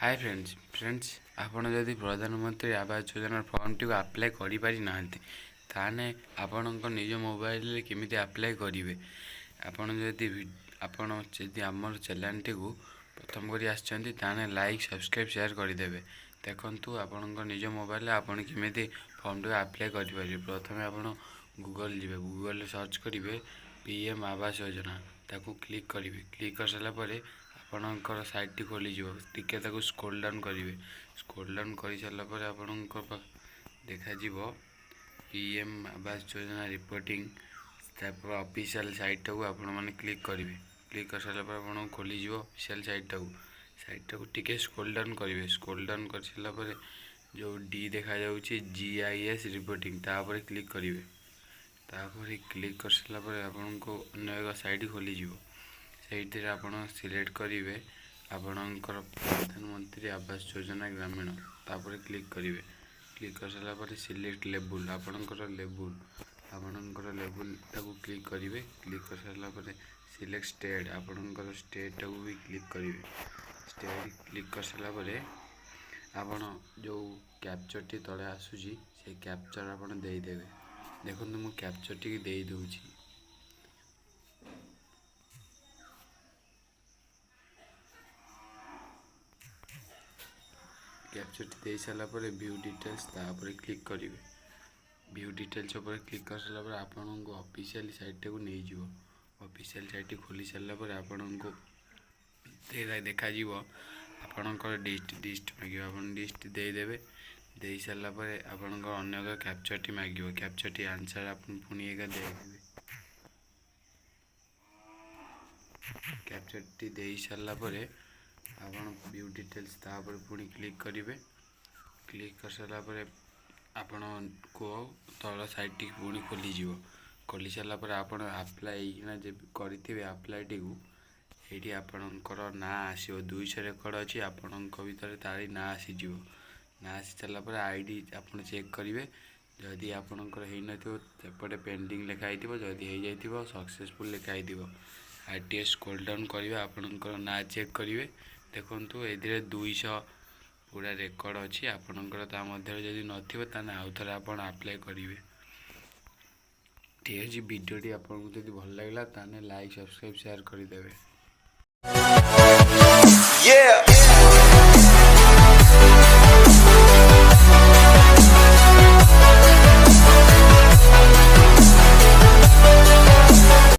Hi friends आपण जदि प्रधानमंत्री Awas Yojana form T apply करि पारि नाहंती ताने आपणक निज मोबाइल रे केमिति अप्लाई करिवे। जदि आमर चैनल टी को प्रथम करी आछंती ताने लाइक सब्सक्राइब शेयर कर देबे। देखंतु आपणक निज मोबाइल रे आपण केमिति फॉर्म टी अप्लाई करि पारि। प्रथमे आपण गूगल जिवे, गूगल रे सर्च करिवे पीएम आवास योजना, ताकू क्लिक करिवे। क्लिक कर साला परे आपणकर साइट टी खोली जिवो। टिके ताकू स्क्रॉल डाउन करिवे। स्क्रॉल डाउन कर सारा पर आपणकर देखा जिवो पीएम आवास योजना रिपोर्टिंग, तापर ऑफिशियल साइट टाकू आपण माने क्लिक करिवे। क्लिक कर सारा पर आपण खोली जिवो ऑफिशियल साइट टाकू टिके स्क्रॉल डाउन करिवे। स्क्रॉल डाउन कर सारा पर जो डी देखा जाउची जीआईएस रिपोर्टिंग तापर क्लिक करिवे। तापर क्लिक कर सारा पर आपनको अन्य एक साइट खोली जिवो। से आपण सिलेक्ट करिवे आपणकर प्रधानमंत्री आवास योजना ग्रामीण, तापर क्लिक करिवे। क्लिक कर सारा पर सिलेक्ट लेबुल आपणकर लेबुल ताकू क्लिक करिवे। क्लिक कर सारा पर सिलेक्ट स्टेट आपणकर स्टेट टाकू भी क्लिक करिवे। स्टेट क्लिक कर सारा पर आपण जो कैप्चर टी तळे आसुची से कैप्चर आपण देई देबे। देखंतु मु कैप्चर टी देई दोउची। कैप्चर टी दे सारा पर व्यू डिटेल्स तापर क्लिक करिवे। व्यू डिटेल्स ऊपर क्लिक कर सारा पर आपन को ऑफिशियल साइट को नहीं जिवो। ऑफिशियल साइट खोली सारा पर आपन को देखा जिवो आपनकर लिस्ट मागियो। आपन लिस्ट दे देबे। दे सारा पर आपन को अन्य कैप्चर टी मागियो। कैप्चर टी आंसर आपन पुनी एका दे देबे। कैप्चर टी दे सारा पर आपन व्यू डिटेल्स तापर पुनी क्लिक करिवे। क्लिक कर सारा पर आपण को तल साइट टी पुनी खोली जिवो। खोली सारा पर आपण अप्लाई ना जे करथिबे अप्लाई टी को एठी आपणकर ना आसीबो। 200 रेकर्ड अछि आपणक भीतर तारी ना आसी जिवो। ना आसी सारा पर आईडी आपण चेक करिवे। जदि आपणकर हेइ नथिबो सेपटे पेंडिंग लिखा आइथिबो, जदि हेइ जाइथिबो सक्सेसफुल लिखा आइथिबो। आईटी स्क्रॉल डाउन करिवे आपणकर ना चेक करिवे। देखंतु एदिरे 200 पूरा रेकर्ड अछि आपणकर। ता मध्ये जदि नथिबो ताने आउथरे आपण अप्लाई करिवे। ठीक अछि, वीडियोटी आपनको जदि भल लागला ताने लाइक सब्सक्राइब शेयर कर देबे।